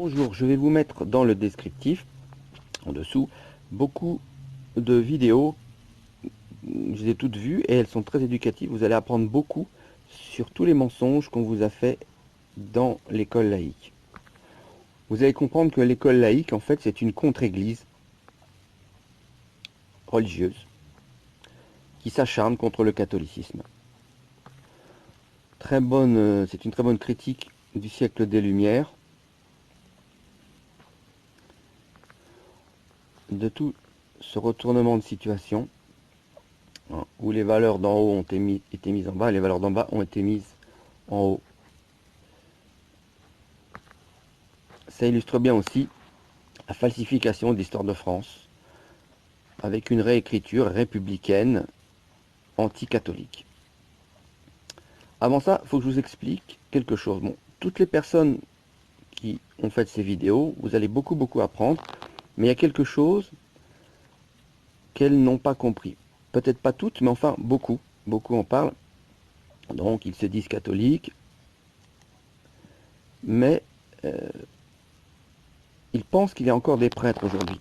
Bonjour, je vais vous mettre dans le descriptif, en dessous, beaucoup de vidéos. Je les ai toutes vues et elles sont très éducatives. Vous allez apprendre beaucoup sur tous les mensonges qu'on vous a fait dans l'école laïque. Vous allez comprendre que l'école laïque, en fait, c'est une contre-église religieuse qui s'acharne contre le catholicisme. C'est une très bonne critique du siècle des Lumières, de tout ce retournement de situation, hein, où les valeurs d'en haut ont été mises en bas, et les valeurs d'en bas ont été mises en haut. Ça illustre bien aussi la falsification de l'histoire de France, avec une réécriture républicaine anti-catholique. Avant ça, il faut que je vous explique quelque chose. Bon, toutes les personnes qui ont fait ces vidéos, vous allez beaucoup apprendre, mais il y a quelque chose qu'elles n'ont pas compris. Peut-être pas toutes, mais enfin beaucoup. Beaucoup en parlent. Donc ils se disent catholiques, mais ils pensent qu'il y a encore des prêtres aujourd'hui.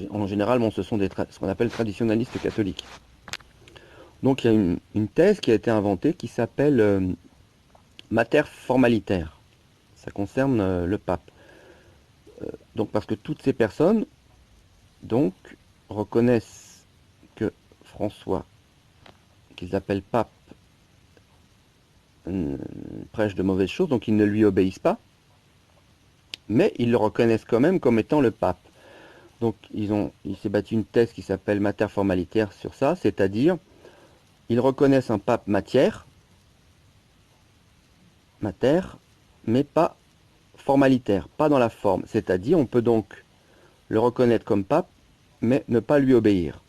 En général, bon, ce sont ce qu'on appelle traditionalistes catholiques. Donc il y a une thèse qui a été inventée qui s'appelle mater formalitaire. Ça concerne le pape. Donc parce que toutes ces personnes donc reconnaissent que François, qu'ils appellent pape, prêche de mauvaises choses, donc ils ne lui obéissent pas, mais ils le reconnaissent quand même comme étant le pape. Donc il s'est battu une thèse qui s'appelle mater formalitaire sur ça, c'est-à-dire ils reconnaissent un pape matière, mais pas formalitaire, pas dans la forme. C'est-à-dire on peut donc le reconnaître comme pape, mais ne pas lui obéir.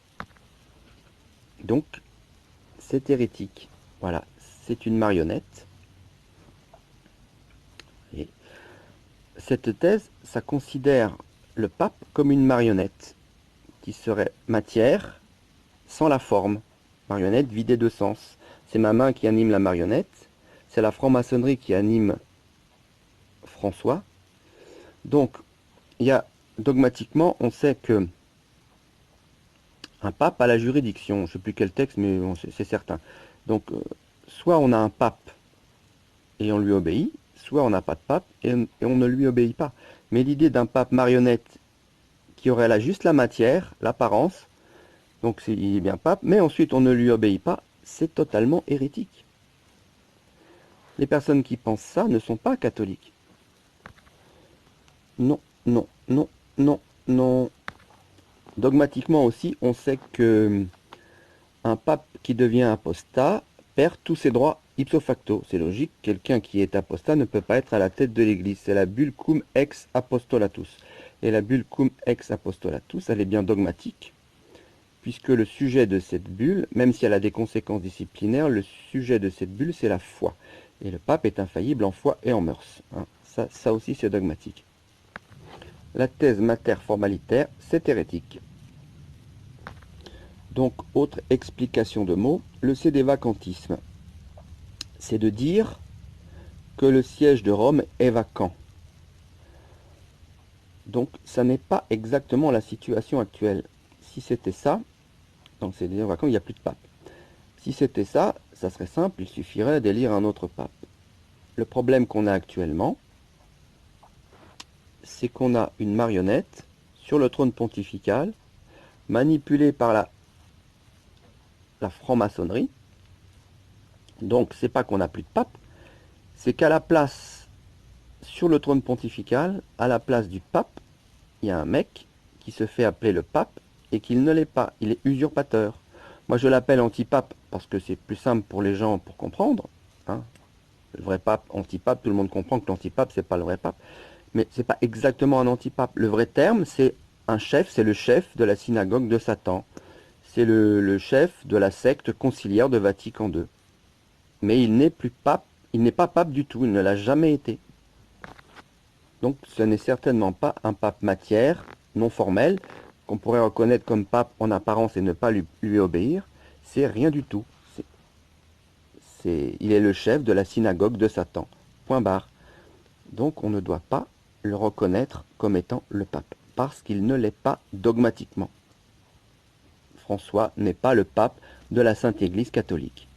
Donc c'est hérétique. Voilà, c'est une marionnette. Et cette thèse, ça considère le pape comme une marionnette qui serait matière sans la forme. Marionnette vidée de sens. C'est ma main qui anime la marionnette. C'est la franc-maçonnerie qui anime François. Donc, il y a dogmatiquement, on sait que un pape a la juridiction. Je ne sais plus quel texte, mais bon, c'est certain. Donc, soit on a un pape et on lui obéit, soit on n'a pas de pape et on ne lui obéit pas. Mais l'idée d'un pape marionnette qui aurait là juste la matière, l'apparence, donc il est bien pape, mais ensuite on ne lui obéit pas, c'est totalement hérétique. Les personnes qui pensent ça ne sont pas catholiques. Non, non, non, non, non. Dogmatiquement aussi, on sait que un pape qui devient apostat perd tous ses droits ipso facto. C'est logique, quelqu'un qui est apostat ne peut pas être à la tête de l'Église. C'est la bulle cum ex apostolatus. Et la bulle cum ex apostolatus, elle est bien dogmatique, puisque le sujet de cette bulle, même si elle a des conséquences disciplinaires, le sujet de cette bulle, c'est la foi. Et le pape est infaillible en foi et en mœurs. Hein. Ça aussi, c'est dogmatique. La thèse mater formalitaire, c'est hérétique. Donc, autre explication de mots, le sédévacantisme. C'est de dire que le siège de Rome est vacant. Donc, ça n'est pas exactement la situation actuelle. Si c'était ça, donc c'est dire vacant, il n'y a plus de pape. Si c'était ça, ça serait simple, il suffirait d'élire un autre pape. Le problème qu'on a actuellement, c'est qu'on a une marionnette sur le trône pontifical, manipulée par la franc-maçonnerie. Donc, c'est pas qu'on n'a plus de pape, c'est qu'à la place, sur le trône pontifical, à la place du pape, il y a un mec qui se fait appeler le pape et qu'il ne l'est pas, il est usurpateur. Moi je l'appelle antipape parce que c'est plus simple pour les gens pour comprendre. Hein. Le vrai pape, antipape, tout le monde comprend que l'antipape c'est pas le vrai pape. Mais c'est pas exactement un antipape. Le vrai terme c'est un chef, c'est le chef de la synagogue de Satan. C'est le chef de la secte conciliaire de Vatican II. Mais il n'est plus pape, il n'est pas pape du tout, il ne l'a jamais été. Donc ce n'est certainement pas un pape matière, non formel, qu'on pourrait reconnaître comme pape en apparence et ne pas lui obéir. C'est rien du tout. Il est le chef de la synagogue de Satan. Point barre. Donc on ne doit pas le reconnaître comme étant le pape, parce qu'il ne l'est pas dogmatiquement. François n'est pas le pape de la Sainte Église catholique.